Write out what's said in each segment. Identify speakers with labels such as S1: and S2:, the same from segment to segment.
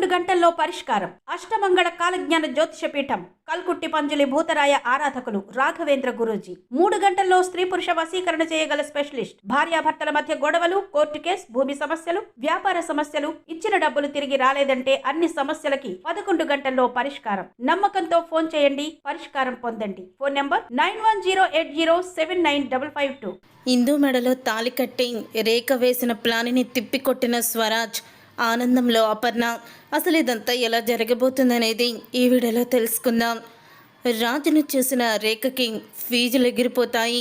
S1: 11 గంటల్లో పరిష్కారం. అష్టమంగళ కాలజ్ఞాన జ్యోతిష పీఠం, కల్కుట్టి పంజులి భూతరాయ ఆరాధకులు రాఘవేంద్ర గురూజీ. 3 గంటల్లో స్త్రీ పురుష వశీకరణ చేయగల స్పెషలిస్ట్. భార్యాభర్తల మధ్య గొడవలు, కోర్టు కేసు, భూమి సమస్యలు, వ్యాపార సమస్యలు, ఇచ్చిన డబ్బులు తిరిగి రాలేదంటే అన్ని సమస్యలకి 11 గంటల్లో పరిష్కారం. నమ్మకంతో ఫోన్ చేయండి, పరిష్కారం పొందండి. Phone number 9108079552.
S2: ఇందు మెడలో తాలి కట్టి రేఖ వేసిన ప్లానిని తిప్పికొట్టిన స్వరాజ్. ఆనందంలో అపర్ణ. అసలు ఇదంతా ఎలా జరగబోతుందనేది ఈ వీడియోలో తెలుసుకుందాం. రాజును చూసిన రేఖకి ఫీజులు ఎగిరిపోతాయి.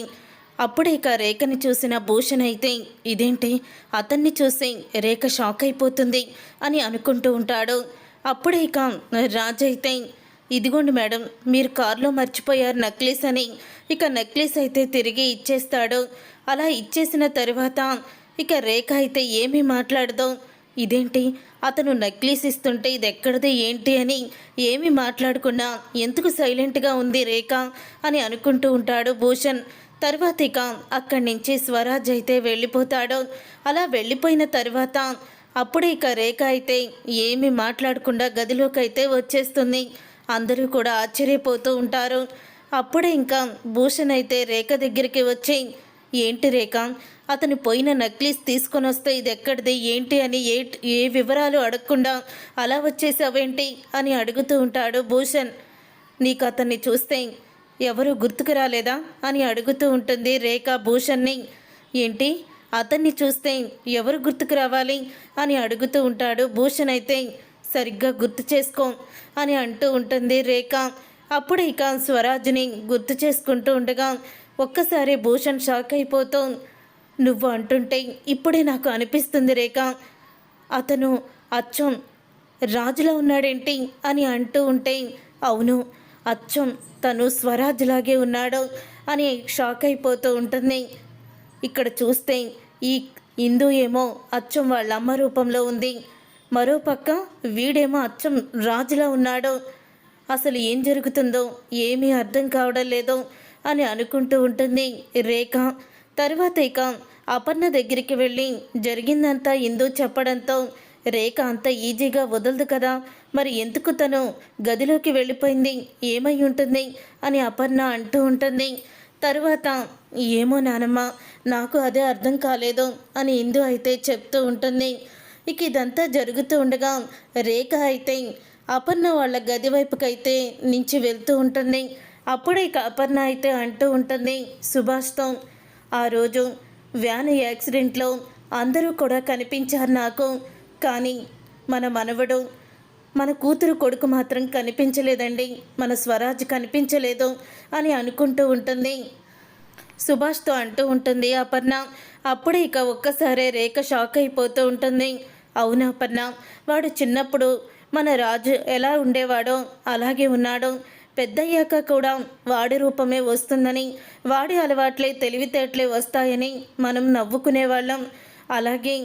S2: అప్పుడే ఇక రేఖని చూసిన భూషణ్ అయితే ఇదేంటి, అతన్ని చూసి రేఖ షాక్ అయిపోతుంది అని అనుకుంటూ ఉంటాడు. అప్పుడే ఇక రాజు అయితే ఇదిగోండి మేడం, మీరు కారులో మర్చిపోయారు నెక్లెస్ అని. ఇక నెక్లెస్ అయితే తిరిగి ఇచ్చేస్తాడు. అలా ఇచ్చేసిన తర్వాత ఇక రేఖ అయితే ఏమీ మాట్లాడదు. ఇదేంటి, అతను నెక్లెస్ ఇస్తుంటే ఇది ఎక్కడిది ఏంటి అని ఏమీ మాట్లాడకుండా ఎందుకు సైలెంట్గా ఉంది రేఖ అని అనుకుంటూ ఉంటాడు భూషణ్. తర్వాత ఇక అక్కడి నుంచి స్వరాజ్ అయితే వెళ్ళిపోతాడు. అలా వెళ్ళిపోయిన తర్వాత అప్పుడే ఇక రేఖ అయితే ఏమీ మాట్లాడకుండా గదిలోకి అయితే వచ్చేస్తుంది. అందరూ కూడా ఆశ్చర్యపోతూ ఉంటారు. అప్పుడే ఇంకా భూషణ్ అయితే రేఖ దగ్గరికి వచ్చి, ఏంటి రేఖ, అతను పోయిన నెక్లెస్ తీసుకొని వస్తే ఇది ఎక్కడిది ఏంటి అని ఏ వివరాలు అడగకుండా అలా వచ్చేసావేంటి అని అడుగుతూ ఉంటాడు భూషణ్. నీకు అతన్ని చూస్తే ఎవరు గుర్తుకు రాలేదా అని అడుగుతూ ఉంటుంది రేఖ భూషణ్ని. ఏంటి, అతన్ని చూస్తే ఎవరు గుర్తుకు రావాలి అని అడుగుతూ ఉంటాడు భూషణ్. అయితే సరిగ్గా గుర్తు చేసుకో అని అంటూ ఉంటుంది రేఖ. అప్పుడు ఇక స్వరాజ్ని గుర్తు చేసుకుంటూ ఉండగా ఒక్కసారి భూషణ్ షాక్ అయిపోతూ, నువ్వు అంటుంటే ఇప్పుడే నాకు అనిపిస్తుంది రేఖ, అతను అచ్చం రాజులా ఉన్నాడేంటి అని అంటూ ఉంటే, అవును అచ్చం తను స్వరాజ్లాగే ఉన్నాడు అని షాక్ అయిపోతూ ఉంటుంది. ఇక్కడ చూస్తే ఈ ఇందు ఏమో అచ్చం వాళ్ళ అమ్మ రూపంలో ఉంది, మరోపక్క వీడేమో అచ్చం రాజులా ఉన్నాడు. అసలు ఏం జరుగుతుందో ఏమీ అర్థం కావడం లేదు అని అనుకుంటూ ఉంటుంది రేఖ. తర్వాత ఇక అపర్ణ దగ్గరికి వెళ్ళి జరిగిందంతా ఇందు చెప్పడంతో రేఖ అంత ఈజీగా వదలదు కదా, మరి ఎందుకు తను గదిలోకి వెళ్ళిపోయింది, ఏమై ఉంటుంది అని అపర్ణ అంటూ ఉంటుంది. తరువాత ఏమో నానమ్మ, నాకు అదే అర్థం కాలేదు అని ఇందు అయితే చెప్తూ ఉంటుంది. ఇక ఇదంతా జరుగుతూ ఉండగా రేఖ అయితే అపర్ణ వాళ్ళ గది వైపుకైతే నుంచి వెళ్తూ ఉంటుంది. అప్పుడే ఇక అపర్ణ అయితే అంటూ ఉంటుంది సుభాష్తో, ఆ రోజు వ్యాన్ యాక్సిడెంట్లో అందరూ కూడా కనిపించారు నాకు, కానీ మన మనవడు, మన కూతురు కొడుకు మాత్రం కనిపించలేదండి, మన స్వరాజ్ కనిపించలేదు అని అనుకుంటూ ఉంటుంది. సుభాష్తో అంటూ ఉంటుంది అపర్ణ. అప్పుడే ఇక ఒక్కసారే రేఖ షాక్ అయిపోతూ ఉంటుంది. అవునా అపర్ణ, వాడు చిన్నప్పుడు మన రాజు ఎలా ఉండేవాడో అలాగే ఉన్నాడు, పెద్దయ్యాక కూడా వాడి రూపమే వస్తుందని, వాడి అలవాట్లే తెలివితేటలే వస్తాయని మనం నవ్వుకునేవాళ్ళం. అలాగే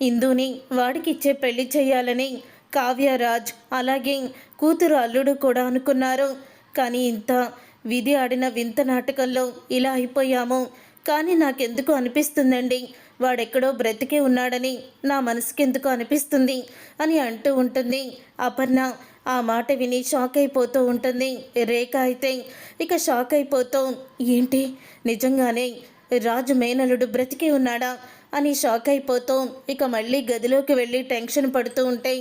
S2: ఇందుని వాడికి ఇచ్చే పెళ్లి చేయాలని కావ్యరాజ్ అలాగే కూతురు అల్లుడు కూడా అనుకున్నారు. కానీ ఇంత విధి ఆడిన వింత నాటకంలో ఇలా అయిపోయాము. కానీ నాకెందుకు అనిపిస్తుందండి, వాడెక్కడో బ్రతికే ఉన్నాడని నా మనసుకెందుకు అనిపిస్తుంది అని అంటూ ఉంటుంది అపర్ణ. ఆ మాట విని షాక్ అయిపోతూ ఉంటుంది రేఖ. అయితే ఇక షాక్ అయిపోతూ, ఏంటి నిజంగానే రాజు మేనలుడు బ్రతికే ఉన్నాడా అని షాక్ అయిపోతూ ఇక మళ్ళీ గదిలోకి వెళ్ళి టెన్షన్ పడుతూ ఉంటే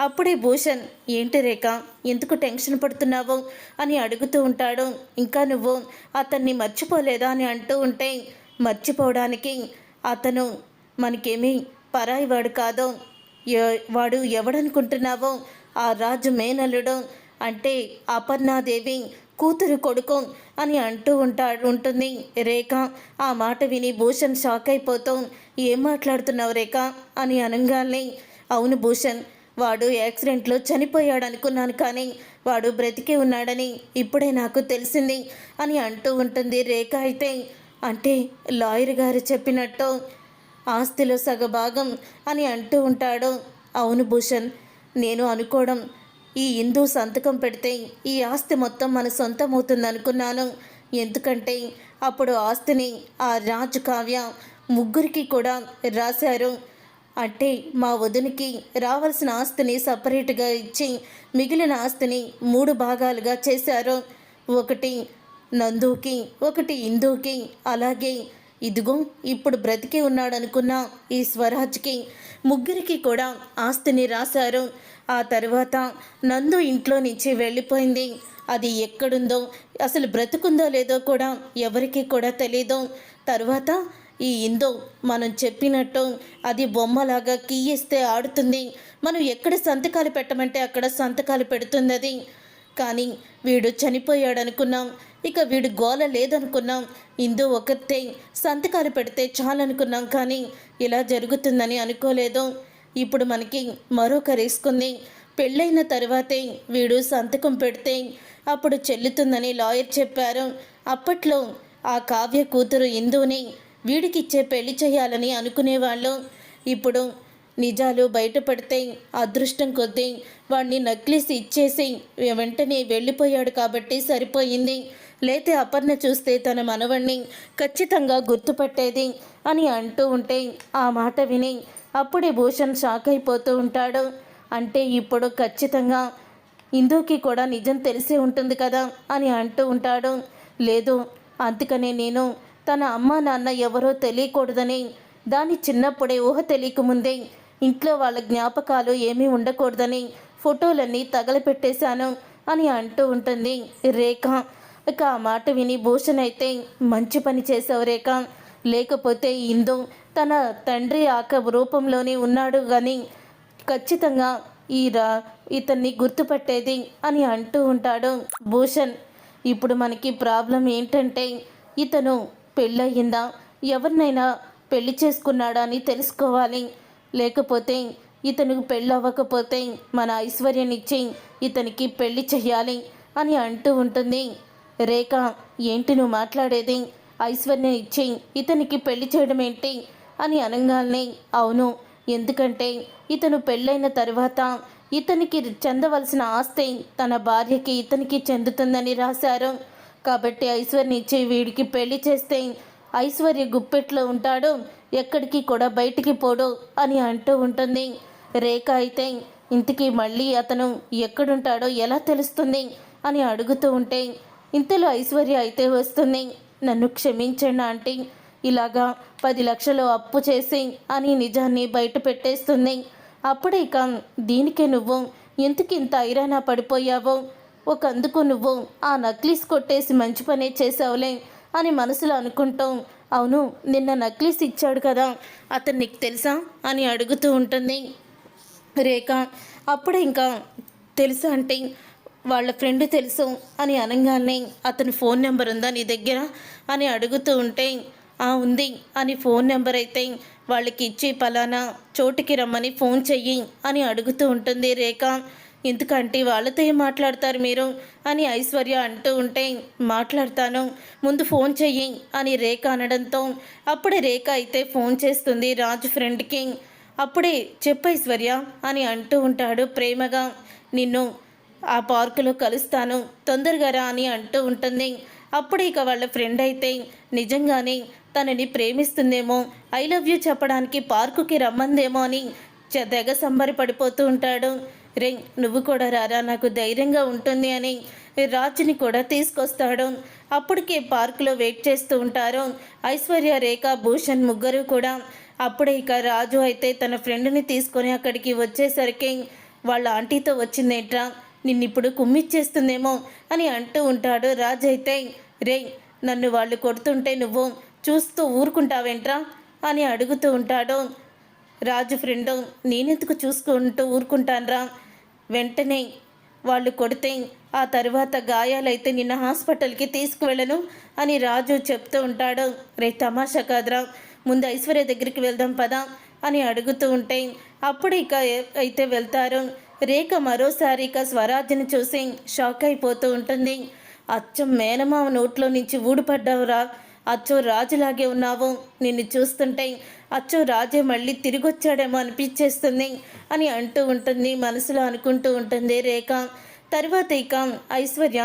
S2: అప్పుడే భూషణ్, ఏంటి రేఖ, ఎందుకు టెన్షన్ పడుతున్నావు అని అడుగుతూ ఉంటాడు. ఇంకా నువ్వు అతన్ని మర్చిపోలేదా అని అంటూ ఉంటే, మర్చిపోవడానికి అతను మనకేమీ పరాయి వాడు కాదు, వాడు ఎవడనుకుంటున్నావో ఆ రాజు మేనల్లుడు, అంటే అపర్ణాదేవి కూతురు కొడుకు అని అంటూ ఉంటుంది రేఖ. ఆ మాట విని భూషణ్ షాక్ అయిపోతూ, ఏం మాట్లాడుతున్నావు రేఖ అని అనగానే, అవును భూషణ్, వాడు యాక్సిడెంట్లో చనిపోయాడు అనుకున్నాను, కానీ వాడు బ్రతికే ఉన్నాడని ఇప్పుడే నాకు తెలిసింది అని అంటూ ఉంటుంది రేఖ. అయితే అంటే లాయర్ గారు చెప్పినట్టు ఆస్తిలో సగభాగం అని అంటూ ఉంటాడు. అవును భూషణ్, నేను అనుకోవడం ఈ ఇందు సంతకం పెడితే ఈ ఆస్తి మొత్తం మన సొంతం అవుతుంది అనుకున్నాను. ఎందుకంటే అప్పుడు ఆస్తిని ఆ రాజు కావ్య ముగ్గురికి కూడా రాశారు. అంటే మా వదినికి రావాల్సిన ఆస్తిని సపరేట్గా ఇచ్చి మిగిలిన ఆస్తిని 3 భాగాలుగా చేశారు. ఒకటి నందుకి, ఒకటి ఇందుకి, అలాగే ఇదిగో ఇప్పుడు బ్రతికి ఉన్నాడనుకున్న ఈ స్వరాజ్కి, ముగ్గురికి కూడా ఆస్తిని రాశారు. ఆ తర్వాత నందు ఇంట్లో నుంచి వెళ్ళిపోయింది. అది ఎక్కడుందో, అసలు బ్రతుకుందో లేదో కూడా ఎవరికి కూడా తెలీదు. తర్వాత ఈ ఇందో మనం చెప్పినట్టు అది బొమ్మలాగా కీయిస్తే ఆడుతుంది. మనం ఎక్కడ సంతకాలు పెట్టమంటే అక్కడ సంతకాలు పెడుతుంది అది. కానీ వీడు చనిపోయాడు అనుకున్నాం, ఇక వీడు గోల లేదనుకున్నాం. ఇందు ఒకతే సంతకాలు పెడితే చాలనుకున్నాం, కానీ ఇలా జరుగుతుందని అనుకోలేదు. ఇప్పుడు మనకి మరొక రిస్క్ ఉంది. పెళ్ళైన తర్వాతే వీడు సంతకం పెడితే అప్పుడు చెల్లుతుందని లాయర్ చెప్పారు. అప్పట్లో ఆ కావ్య కూతురు ఇందుని వీడికిచ్చే పెళ్లి చేయాలని అనుకునేవాళ్ళు. ఇప్పుడు నిజాలు బయటపడితే అదృష్టం కొద్దీ వాడిని నక్లీస్ ఇచ్చేసి వెంటనే వెళ్ళిపోయాడు కాబట్టి సరిపోయింది. లేతే అపర్ణ చూస్తే తన మనవణ్ణి ఖచ్చితంగా గుర్తుపట్టేది అని అంటూ ఉంటే ఆ మాట విని అప్పుడే భూషణ్ షాక్ అయిపోతూ ఉంటాడు. అంటే ఇప్పుడు ఖచ్చితంగా ఇందుకి కూడా నిజం తెలిసే ఉంటుంది కదా అని అంటూ ఉంటాడు. లేదు, అందుకనే నేను తన అమ్మ నాన్న ఎవరో తెలియకూడదని, దాని చిన్నప్పుడే ఊహ తెలియకముందే ఇంట్లో వాళ్ళ జ్ఞాపకాలు ఏమీ ఉండకూడదని ఫోటోలన్నీ తగలపెట్టేశాను అని అంటూ ఉంటుంది రేఖ. ఇక ఆ మాట విని భూషణ్ అయితే మంచి పని చేసావు రేఖ, లేకపోతే ఇందు తన తండ్రి రూపంలోనే ఉన్నాడు కానీ ఖచ్చితంగా ఇతన్ని గుర్తుపట్టేది అని అంటూ ఉంటాడు భూషణ్. ఇప్పుడు మనకి ప్రాబ్లం ఏంటంటే ఇతను పెళ్ళయిందా, ఎవరినైనా పెళ్లి చేసుకున్నాడా అని తెలుసుకోవాలి. లేకపోతే ఇతను పెళ్ళి అవ్వకపోతే మన ఐశ్వర్యనిచ్చి ఇతనికి పెళ్లి చెయ్యాలి అని అంటూ ఉంటుంది రేఖ. ఏంటి నువ్వు మాట్లాడేది? ఐశ్వర్యం ఇచ్చి ఇతనికి పెళ్లి చేయడం ఏంటి అని అనగానే, అవును, ఎందుకంటే ఇతను పెళ్ళైన తర్వాత ఇతనికి చెందవలసిన ఆస్తి తన భార్యకి ఇతనికి చెందుతుందని రాశారు. కాబట్టి ఐశ్వర్యం ఇచ్చి వీడికి పెళ్లి చేస్తే ఐశ్వర్య గుప్పెట్లో ఉంటాడు, ఎక్కడికి కూడా బయటికి పోడు అని అంటూ ఉంటుంది రేఖ. అయితే ఇంతకీ మళ్ళీ అతను ఎక్కడుంటాడో ఎలా తెలుస్తుంది అని అడుగుతూ ఉంటే ఇంతలో ఐశ్వర్య అయితే వస్తుంది. నన్ను క్షమించండి ఆంటీ, ఇలాగా 10 లక్షలు అప్పు చేసి అని నిజాన్ని బయట పెట్టేస్తుంది. అప్పుడే ఇక దీనికే నువ్వు ఎందుకింత ఐరానా పడిపోయావో, ఒకందుకు నువ్వు ఆ నక్లీస్ కొట్టేసి మంచి పనే చేసావులే అని మనసులో అనుకుంటూ, అవును నిన్న నక్లీస్ ఇచ్చాడు కదా అతను నీకు తెలుసా అని అడుగుతూ ఉంటుంది రేఖ. అప్పుడే ఇంకా తెలుసా అంటే వాళ్ళ ఫ్రెండ్ తెలుసు అని అనగానే, అతని ఫోన్ నెంబర్ ఉందా నీ దగ్గర అని అడుగుతూ ఉంటే, ఉంది అని ఫోన్ నెంబర్ అయితే వాళ్ళకి ఇచ్చి పలానా చోటుకి రమ్మని ఫోన్ చెయ్యి అని అడుగుతూ ఉంటుంది రేఖ. ఎందుకంటే వాళ్ళతో ఏం మాట్లాడతారు మీరు అని ఐశ్వర్య అంటూ ఉంటే, మాట్లాడతాను ముందు ఫోన్ చెయ్యి అని రేఖ అనడంతో అప్పుడే రేఖ అయితే ఫోన్ చేస్తుంది రాజు ఫ్రెండ్కి. అప్పుడే చెప్పు ఐశ్వర్య అని అంటూ ఉంటాడు ప్రేమగా. నిన్ను ఆ పార్కులో కలుస్తాను, తొందరగా రా అని అంటూ ఉంటుంది. అప్పుడు ఇక వాళ్ళ ఫ్రెండ్ అయితే నిజంగానే తనని ప్రేమిస్తుందేమో, ఐ లవ్ యూ చెప్పడానికి పార్కుకి రమ్మందేమో అని తెగ సంబరపడిపోతూ ఉంటాడు. రే నువ్వు కూడా రారా, నాకు ధైర్యంగా ఉంటుంది అని రాజుని కూడా తీసుకొస్తాడు. అప్పటికే పార్కులో వెయిట్ చేస్తూ ఉంటారు ఐశ్వర్య, రేఖ, భూషణ్ ముగ్గురు కూడా. అప్పుడే ఇక రాజు అయితే తన ఫ్రెండ్ని తీసుకొని అక్కడికి వచ్చేసరికి వాళ్ళ ఆంటీతో వచ్చిందేంట్రా, నిన్నిప్పుడు కుమ్మిచ్చేస్తుందేమో అని అంటూ ఉంటాడు. రాజు అయితే, రే నన్ను వాళ్ళు కొడుతుంటే నువ్వు చూస్తూ ఊరుకుంటావేంట్రా అని అడుగుతూ ఉంటాడు. రాజు ఫ్రెండు, నేనెందుకు చూసుకుంటూ ఊరుకుంటాన్రా, వెంటనే వాళ్ళు కొడితే ఆ తర్వాత గాయాలైతే నిన్న హాస్పిటల్కి తీసుకువెళ్ళను అని రాజు చెప్తూ ఉంటాడు. రే తమాషా కాదురా, ముందు ఐశ్వర్య దగ్గరికి వెళ్దాం పదా అని అడుగుతూ ఉంటే అప్పుడు ఇక అయితే వెళ్తారు. రేఖ మరోసారి ఇక స్వరాజ్ని చూసి షాక్ అయిపోతూ ఉంటుంది. అచ్చం మేనమావ నోట్లో నుంచి ఊడిపడ్డావురా, అచ్చో రాజులాగే ఉన్నావు, నిన్ను చూస్తుంటే అచ్చో రాజే మళ్ళీ తిరిగొచ్చాడేమో అనిపించేస్తుంది అని అంటూ ఉంటుంది, మనసులో అనుకుంటూ ఉంటుంది రేఖ. తర్వాత ఇక ఐశ్వర్య,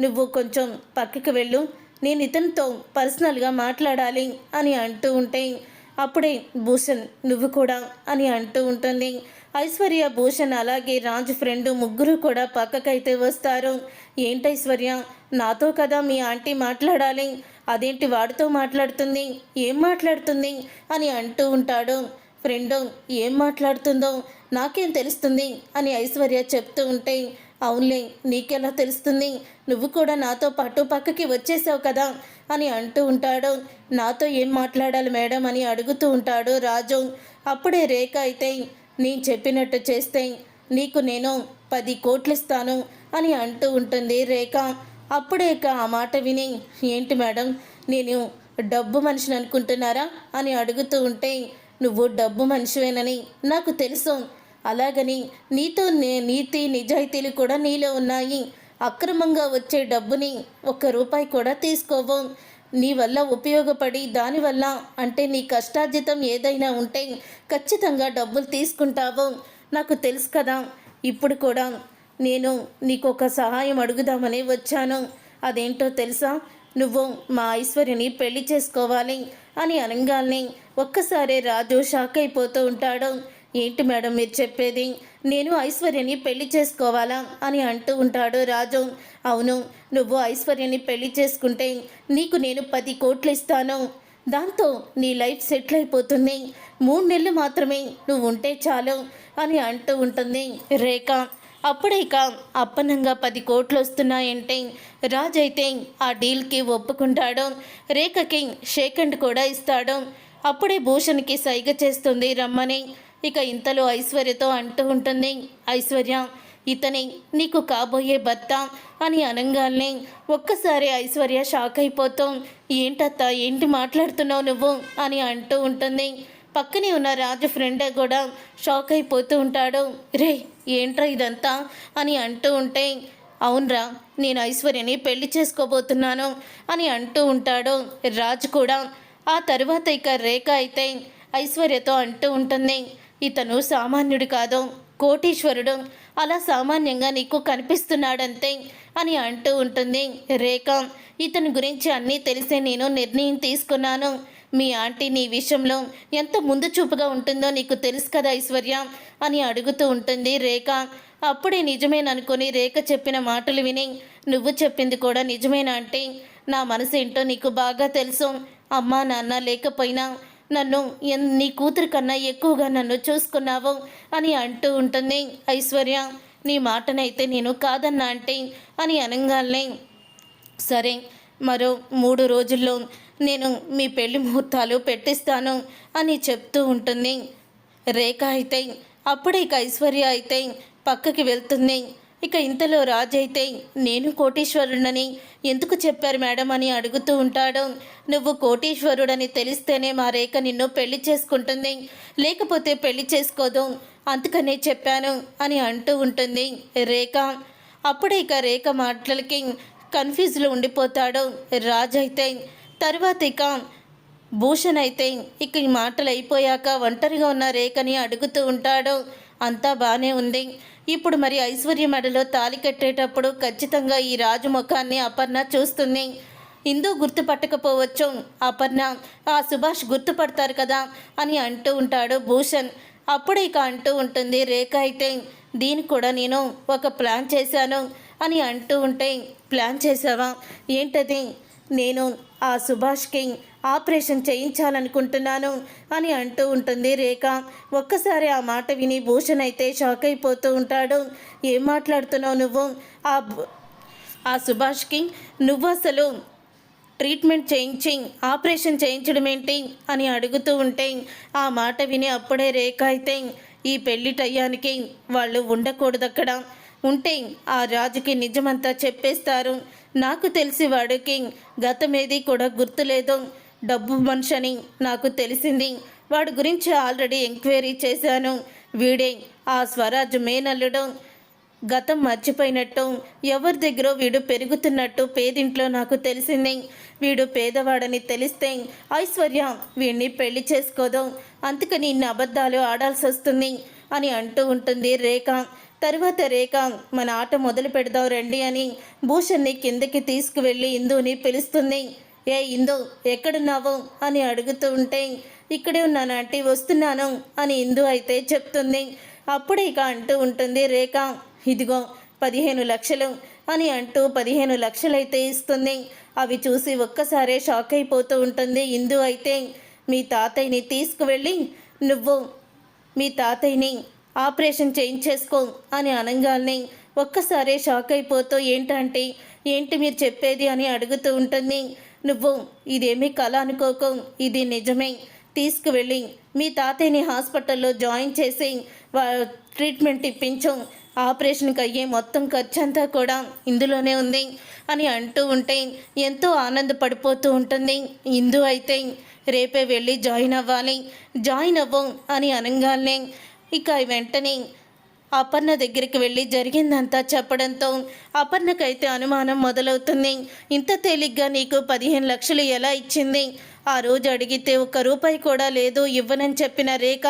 S2: నువ్వు కొంచెం పక్కకి వెళ్ళు, నేను ఇతనితో పర్సనల్గా మాట్లాడాలి అని అంటూ ఉంటే అప్పుడే భూషణ్ నువ్వు కూడా అని అంటూ ఉంటుంది. ఐశ్వర్య, భూషణ్ అలాగే రాజు ఫ్రెండ్ ముగ్గురు కూడా పక్కకైతే వస్తారు. ఏంటి ఐశ్వర్య, నాతో కదా మీ ఆంటీ మాట్లాడాలి, అదేంటి వాడితో మాట్లాడుతుంది, ఏం మాట్లాడుతుంది అని అంటూ ఉంటాడు. ఫ్రెండు ఏం మాట్లాడుతుందో నాకేం తెలుస్తుంది అని ఐశ్వర్య చెప్తూ ఉంటే, అవునులే నీకెలా తెలుస్తుంది, నువ్వు కూడా నాతో పాటు పక్కకి వచ్చేసావు కదా అని అంటూ ఉంటాడు. నాతో ఏం మాట్లాడాలి మేడం అని అడుగుతూ ఉంటాడు రాజు. అప్పుడే రేఖ అయితే, నేను చెప్పినట్టు చేస్తే నీకు నేను 10 కోట్లు ఇస్తాను అని అంటూ ఉంటుంది రేఖ. అప్పుడే ఆ మాట విని, ఏంటి మేడం నేను డబ్బు మనిషిని అనుకుంటున్నారా అని అడుగుతూ ఉంటే, నువ్వు డబ్బు మనిషివేనని నాకు తెలుసు, అలాగని నీతో నీతి నిజాయితీలు కూడా నీలో ఉన్నాయి. అక్రమంగా వచ్చే డబ్బుని 1 రూపాయి కూడా తీసుకోవు. నీ వల్ల ఉపయోగపడి దానివల్ల అంటే నీ కష్టార్జితం ఏదైనా ఉంటే ఖచ్చితంగా డబ్బులు తీసుకుంటావు, నాకు తెలుసు కదా. ఇప్పుడు కూడా నేను నీకు ఒక సహాయం అడుగుదామని వచ్చాను. అదేంటో తెలుసా, నువ్వు మా ఐశ్వర్యని పెళ్లి చేసుకోవాలి అని అనగానే ఒక్కసారి రాజు షాక్ అయిపోతూ ఉంటాడు. ఏంటి మేడం మీరు చెప్పేది, నేను ఐశ్వర్యని పెళ్లి చేసుకోవాలా అని అంటూ ఉంటాడు రాజు. అవును, నువ్వు ఐశ్వర్యని పెళ్లి చేసుకుంటే నీకు నేను 10 కోట్లు ఇస్తాను, దాంతో నీ లైఫ్ సెటిల్ అయిపోతుంది, 3 నెలలు మాత్రమే నువ్వు ఉంటే చాలు అని అంటూ ఉంటుంది రేఖ. అప్పుడే అప్పనంగా 10 కోట్లు వస్తున్నాయంటే రాజు అయితే ఆ డీల్కి ఒప్పుకుంటాడు. రేఖకి షేకండ్ కూడా ఇస్తాడు. అప్పుడే భూషణ్కి సైగ చేస్తుంది రమ్మని. ఇంతలో ఐశ్వర్యతో అంటూ ఉంటుంది, ఐశ్వర్య ఇతనే నీకు కాబోయే భర్త అని అనగానే ఒక్కసారి ఐశ్వర్య షాక్ అయిపోతాం. ఏంటత్తా ఏంటి మాట్లాడుతున్నావు నువ్వు అని అంటూ ఉంటుంది. పక్కనే ఉన్న రాజు ఫ్రెండ్ కూడా షాక్ అయిపోతూ ఉంటాడు. రే ఏంట్రా ఇదంతా అని అంటూ ఉంటే, అవునరా నేను ఐశ్వర్యని పెళ్లి చేసుకోబోతున్నాను అని అంటూ ఉంటాడు రాజు కూడా. ఆ తర్వాత రేఖ అయితే ఐశ్వర్యతో అంటూ ఉంటుంది, ఇతను సామాన్యుడు కాదు, కోటీశ్వరుడు, అలా సామాన్యంగా నీకు కనిపిస్తున్నాడంతే అని అంటూ ఉంటుంది రేఖ. ఇతని గురించి అన్నీ తెలిసే నేను నిర్ణయం తీసుకున్నాను. మీ ఆంటీ నీ విషయంలో ఎంత ముందు చూపుగా ఉంటుందో నీకు తెలుసు కదా ఐశ్వర్య అని అడుగుతూ ఉంటుంది రేఖ. అప్పుడే నిజమేననుకొని రేఖ చెప్పిన మాటలు విని, నువ్వు చెప్పింది కూడా నిజమేనా అంటే, నా మనసు ఏంటో నీకు బాగా తెలుసు, అమ్మా నాన్న లేకపోయినా నన్ను నీ కూతురు కన్నా ఎక్కువగా నన్ను చూసుకున్నావు అని అంటూ ఉంటుంది ఐశ్వర్య. నీ మాటనైతే నేను కాదన్నా అంటే అని అనగానే, సరే మరో 3 రోజుల్లో నేను మీ పెళ్లి ముహూర్తాలు పెట్టిస్తాను అని చెప్తూ ఉంటుంది రేఖ. అయితే అప్పుడే ఐశ్వర్య అయితే పక్కకి వెళ్తుంది. ఇంతలో రాజు అయితే, నేను కోటీశ్వరుడని ఎందుకు చెప్పారు మేడం అని అడుగుతూ ఉంటాడు. నువ్వు కోటీశ్వరుడని తెలిస్తేనే మా రేఖ నిన్ను పెళ్లి చేసుకుంటుంది, లేకపోతే పెళ్లి చేసుకోదు, అందుకనే చెప్పాను అని అంటూ ఉంటుంది రేఖ. అప్పుడే రేఖ మాటలకి కన్ఫ్యూజ్లో ఉండిపోతాడు రాజు అయితే. తర్వాత భూషణ్ అయితే ఈ మాటలు అయిపోయాక ఒంటరిగా ఉన్న రేఖని అడుగుతూ ఉంటాడు. అంతా బాగానే ఉంది, ఇప్పుడు మరి ఐశ్వర్య మెడలో తాళి కట్టేటప్పుడు ఖచ్చితంగా ఈ రాజు ముఖాన్ని అపర్ణ చూస్తుంది. ఇందు గుర్తుపట్టకపోవచ్చు, అపర్ణ ఆ సుభాష్ గుర్తుపడతారు కదా అని అంటూ ఉంటాడు భూషణ్. అప్పుడే అంటూ ఉంటుంది రేఖ అయితే, దీనికి కూడా నేను ఒక ప్లాన్ చేశాను అని అంటూ ఉంటే, ప్లాన్ చేసావా ఏంటది, నేను ఆ సుభాష్కి ఆపరేషన్ చేయించాలనుకుంటున్నాను అని అంటూ ఉంటుంది రేఖ. ఒక్కసారి ఆ మాట విని భూషణ్ అయితే షాక్ అయిపోతూ ఉంటాడు. ఏం మాట్లాడుతున్నావు నువ్వు, ఆ సుభాష్కి నువ్వు అసలు ట్రీట్మెంట్ చేయించి ఆపరేషన్ చేయించడం ఏంటి అని అడుగుతూ ఉంటే, ఆ మాట విని అప్పుడే రేఖ అయితే, ఈ పెళ్లి టయానికి వాళ్ళు ఉండకూడదు, అక్కడ ఉంటే ఆ రాజుకి నిజమంతా చెప్పేస్తారు, నాకు తెలిసి వాడికి గతమేది కూడా గుర్తులేదు, డబ్బు మనిషి అని నాకు తెలిసింది, వాడి గురించి ఆల్రెడీ ఎంక్వైరీ చేశాను, వీడే ఆ స్వరాజ్ మేనల్లుడు, గతం మర్చిపోయినట్టు ఎవరి దగ్గర వీడు పెరుగుతున్నట్టు పేదింట్లో నాకు తెలిసింది, వీడు పేదవాడని తెలిస్తే ఐశ్వర్య వీడిని పెళ్లి చేసుకోదు, అందుకని ఇన్ని అబద్ధాలు ఆడాల్సి వస్తుంది అని అంటూ ఉంటుంది రేఖ. తర్వాత రేఖ, మన ఆట మొదలు పెడదాం రండి అని భూషణ్ని కిందకి తీసుకువెళ్ళి ఇందుని పిలుస్తుంది. ఏ ఇందు ఎక్కడున్నావు అని అడుగుతూ ఉంటే ఇక్కడే ఉన్నాను ఆంటీ వస్తున్నాను అని ఇందు అయితే చెప్తుంది. అప్పుడు ఇక అంటూ ఉంటుంది రేఖ, ఇదిగో 15 లక్షలు అని అంటూ 15 లక్షలైతే ఇస్తుంది. అవి చూసి ఒక్కసారే షాక్ అయిపోతూ ఉంటుంది ఇందు అయితే. మీ తాతయ్యని తీసుకువెళ్ళి నువ్వు మీ తాతయ్యని ఆపరేషన్ చేయించేసుకో అని అనగానే ఒక్కసారే షాక్ అయిపోతూ ఏంటంటే ఏంటి మీరు చెప్పేది అని అడుగుతూ ఉంటుంది. నువ్వు ఇదేమీ కల అనుకోకు, ఇది నిజమే. తీసుకువెళ్ళి మీ తాతయ్యని హాస్పిటల్లో జాయిన్ చేసి ట్రీట్మెంట్ ఇప్పించు. ఆపరేషన్కి అయ్యే మొత్తం ఖర్చు అంతా కూడా ఇందులోనే ఉంది అని అంటూ ఉంటే ఎంతో ఆనందపడిపోతూ ఉంటుంది ఇందు అయితే. రేపే వెళ్ళి జాయిన్ అవ్వాలి, జాయిన్ అవ్వు అని అనగానే ఇక వెంటనే అపర్ణ దగ్గరికి వెళ్ళి జరిగిందంతా చెప్పడంతో అపర్ణకైతే అనుమానం మొదలవుతుంది. ఇంత తేలిగ్గా నీకు 15 లక్షలు ఎలా ఇచ్చింది? ఆ రోజు అడిగితే ఒక్క రూపాయి కూడా లేదు ఇవ్వనని చెప్పిన రేఖ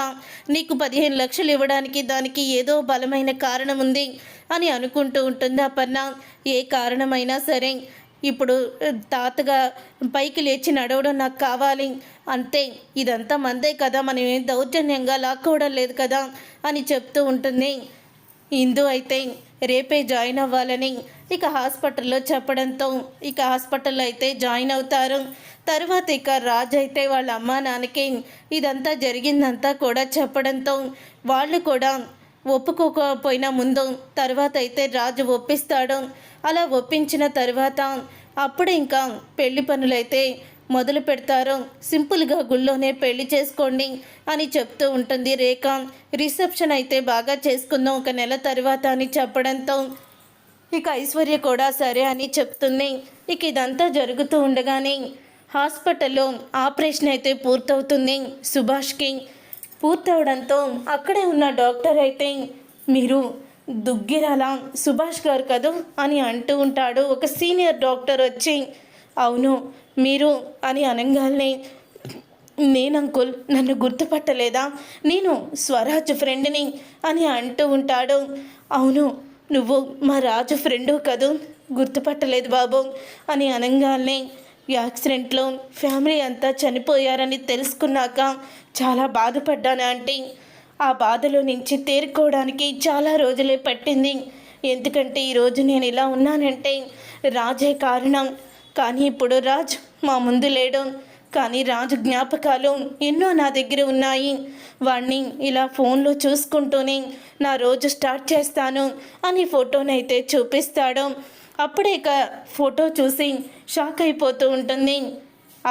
S2: నీకు 15 లక్షలు ఇవ్వడానికి దానికి ఏదో బలమైన కారణం ఉంది అని అనుకుంటూ ఉంటుంది అపర్ణ. ఏ కారణమైనా సరే ఇప్పుడు తాతగా పైకి లేచి నడవడం నాకు కావాలి అంతే, ఇదంతా మందే కదా, మనం ఏం దౌర్జన్యంగా లాక్కోవడం లేదు కదా అని చెప్తూ ఉంటుంది ఇందు అయితే. రేపే జాయిన్ అవ్వాలని ఇక హాస్పిటల్లో చెప్పడంతో ఇక హాస్పిటల్లో అయితే జాయిన్ అవుతారు. తర్వాత ఇక రాజు అయితే వాళ్ళ అమ్మా నాన్నకి ఇదంతా జరిగిందంతా కూడా చెప్పడంతో వాళ్ళు కూడా ఒప్పుకోకపోయినా ముందు తర్వాత అయితే రాజు ఒప్పిస్తాడు. అలా ఒప్పించిన తర్వాత అప్పుడు ఇంకా పెళ్లి పనులైతే మొదలు పెడతారు. సింపుల్గా గుళ్ళోనే పెళ్లి చేసుకోండి అని చెప్తూ ఉంటుంది రేఖ. రిసెప్షన్ అయితే బాగా చేసుకుందాం 1 నెల తర్వాత అని చెప్పడంతో ఇక ఐశ్వర్య కూడా సరే అని చెప్తుంది. ఇక ఇదంతా జరుగుతూ ఉండగానే హాస్పిటల్లో ఆపరేషన్ అయితే పూర్తవుతుంది సుభాష్కి. పూర్తవడంతో అక్కడే ఉన్న డాక్టర్ అయితే మీరు దుగ్గిరాల సుభాష్ గారు కదూ అని అంటూ ఉంటాడు. ఒక సీనియర్ డాక్టర్ వచ్చి అవును మీరు అని అనగానే నేను అంకుల్ నన్ను గుర్తుపట్టలేదా, నేను స్వరాజ్ ఫ్రెండ్ని అని అంటూ ఉంటాడు. అవును నువ్వు మా రాజు ఫ్రెండు కదూ, గుర్తుపట్టలేదు బాబు అని అనగానే యాక్సిడెంట్లో ఫ్యామిలీ అంతా చనిపోయారని తెలుసుకున్నాక చాలా బాధపడ్డాను ఆంటీ. ఆ బాధలో నుంచి తేరుకోవడానికి చాలా రోజులే పట్టింది. ఎందుకంటే ఈరోజు నేను ఇలా ఉన్నానంటే రాజే కారణం. కానీ ఇప్పుడు రాజ్ మా ముందు లేడు, కానీ రాజు జ్ఞాపకాలు ఎన్నో నా దగ్గర ఉన్నాయి. వాడిని ఇలా ఫోన్లో చూసుకుంటూనే నా రోజు స్టార్ట్ చేస్తాను అని ఫోటోనైతే చూపిస్తాడు. అప్పుడే ఇక ఫోటో చూసి షాక్ అయిపోతూ ఉంటుంది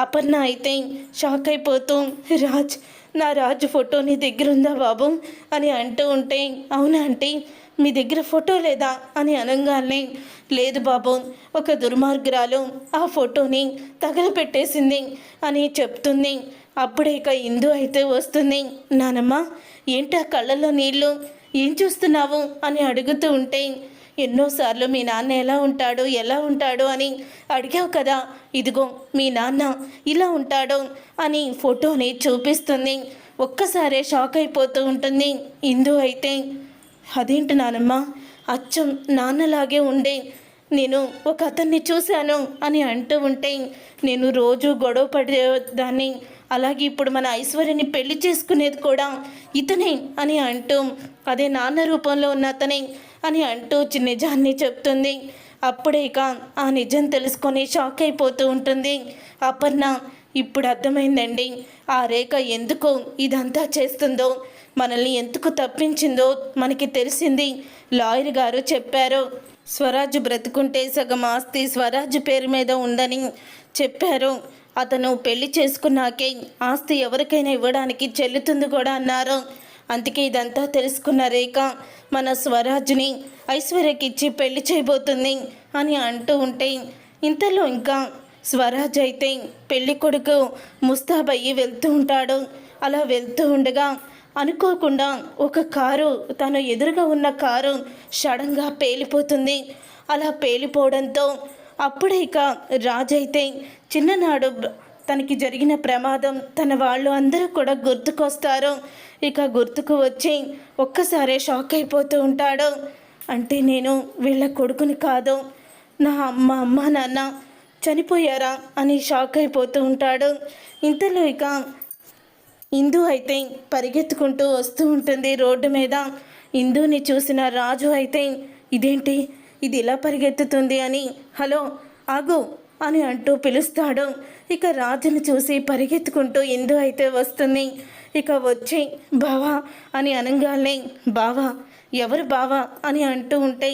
S2: అపర్ణ అయితే. షాక్ అయిపోతూ రాజ్ నా రాజు ఫోటో నీ దగ్గర ఉందా బాబు అని అంటూ ఉంటే అవునా ఆంటీ మీ దగ్గర ఫోటో లేదా అని అనగానే లేదు బాబు, ఒక దుర్మార్గురాలు ఆ ఫోటోని తగలపెట్టేసింది అని చెప్తుంది. అప్పుడే ఇక ఇందు అయితే వస్తుంది. నానమ్మ ఏంటి ఆ కళ్ళల్లో నీళ్ళు, ఏం చూస్తున్నావు అని అడుగుతూ ఉంటే ఎన్నోసార్లు మీ నాన్న ఎలా ఉంటాడు అని అడిగావు కదా, ఇదిగో మీ నాన్న ఇలా ఉంటాడు అని ఫోటోని చూపిస్తుంది. ఒక్కసారే షాక్ అయిపోతూ ఉంటుంది ఇందు అయితే. అదేంటి నానమ్మ అచ్చం నాన్నలాగే ఉండే, నేను ఒక అతన్ని చూశాను అని అంటూ ఉంటే నేను రోజు గొడవ పడేదాన్ని, అలాగే ఇప్పుడు మన ఐశ్వర్యని పెళ్లి చేసుకునేది కూడా ఇతనే అని అంటూ అదే నాన్న రూపంలో ఉన్న అతనే అని అంటూ నిజాన్ని చెప్తుంది. అప్పుడే ఇక ఆ నిజం తెలుసుకొని షాక్ అయిపోతూ ఉంటుంది అపర్ణ. ఇప్పుడు అర్థమైందండి ఆ రేఖ ఎందుకు ఇదంతా చేస్తుందో, మనల్ని ఎందుకు తప్పించిందో మనకి తెలిసింది. లాయర్ గారు చెప్పారు స్వరాజ్ బ్రతుకుంటే సగం ఆస్తి స్వరాజ్ పేరు మీద ఉందని చెప్పారు. అతను పెళ్లి చేసుకున్నాకే ఆస్తి ఎవరికైనా ఇవ్వడానికి చెల్లుతుంది కూడా అన్నారు. అందుకే ఇదంతా తెలుసుకున్న రేఖ మన స్వరాజ్ని ఐశ్వర్యకి ఇచ్చి పెళ్లి చేయబోతుంది అని అంటూ ఉంటే ఇంతలో ఇంకా స్వరాజ్ అయితే పెళ్లి కొడుకు ముస్తాబయ్యి వెళ్తూ ఉంటాడు. అలా వెళ్తూ ఉండగా అనుకోకుండా ఒక కారు తను ఎదురుగా ఉన్న కారు సడన్గా పేలిపోతుంది. అలా పేలిపోవడంతో అప్పుడే ఇక రాజైతే చిన్ననాడు తనకి జరిగిన ప్రమాదం తన వాళ్ళు అందరూ కూడా గుర్తుకొస్తారు. ఇక గుర్తుకు వచ్చి ఒక్కసారే షాక్ అయిపోతూ ఉంటాడు. అంటే నేను వీళ్ళ కొడుకుని కాదు, నా అమ్మ నాన్న చనిపోయారా అని షాక్ అయిపోతూ ఉంటాడు. ఇంతలో ఇక ఇందు అయితే పరిగెత్తుకుంటూ వస్తూ ఉంటుంది రోడ్డు మీద. ఇందుని చూసిన రాజు అయితే ఇదేంటి ఇది ఇలా పరిగెత్తుతుంది అని హలో ఆగు అని అంటూ పిలుస్తాడు. ఇక రాజును చూసి పరిగెత్తుకుంటూ ఇందు అయితే వస్తుంది. ఇక వచ్చి బావా అని అనగానే బావా ఎవరు బావా అని అంటూ ఉంటే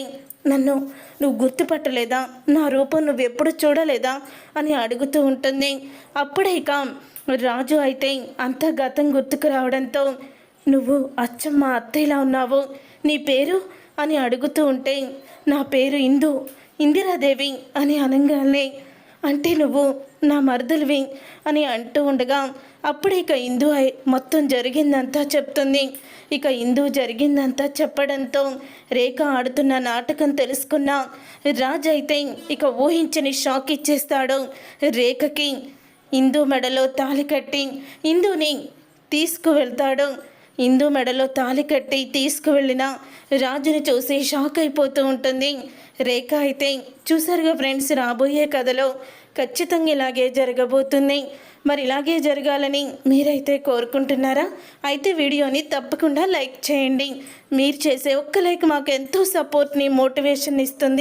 S2: నువ్వు గుర్తుపట్టలేదా, నా రూపం నువ్వెప్పుడు చూడలేదా అని అడుగుతూ ఉంటుంది. అప్పుడే ఇక రాజు అయితే అంత గతం గుర్తుకు రావడంతో నువ్వు అచ్చం మా అత్తయ్యలా ఉన్నావు, నీ పేరు అని అడుగుతూ ఉంటే నా పేరు ఇందిరాదేవి అని అనగానే అంటే నువ్వు నా మరదలివి అని అంటూ ఉండగా అప్పుడు ఇక ఇందు మొత్తం జరిగిందంతా చెప్తుంది. ఇక ఇందు జరిగిందంతా చెప్పడంతో రేఖ ఆడుతున్న నాటకం తెలుసుకున్న రాజ్ అయితే ఇక ఊహించని షాక్ ఇచ్చేస్తాడు రేఖకి. ఇందు మెడలో తాళి కట్టి ఇందుని తీసుకువెళ్తాడు. ఇందు మెడలో తాళి కట్టి తీసుకువెళ్ళిన రాజుని చూసి షాక్ అయిపోతూ ఉంటుంది రేఖ అయితే. చూసారుగా ఫ్రెండ్స్, రాబోయే కథలో ఖచ్చితంగా ఇలాగే జరగబోతుంది. మరి ఇలాగే జరగాలని మీరైతే కోరుకుంటున్నారా? అయితే వీడియోని తప్పకుండా లైక్ చేయండి. మీరు చేసే ఒక్క లైక్ మాకు ఎంతో సపోర్ట్ని, మోటివేషన్ ఇస్తుంది.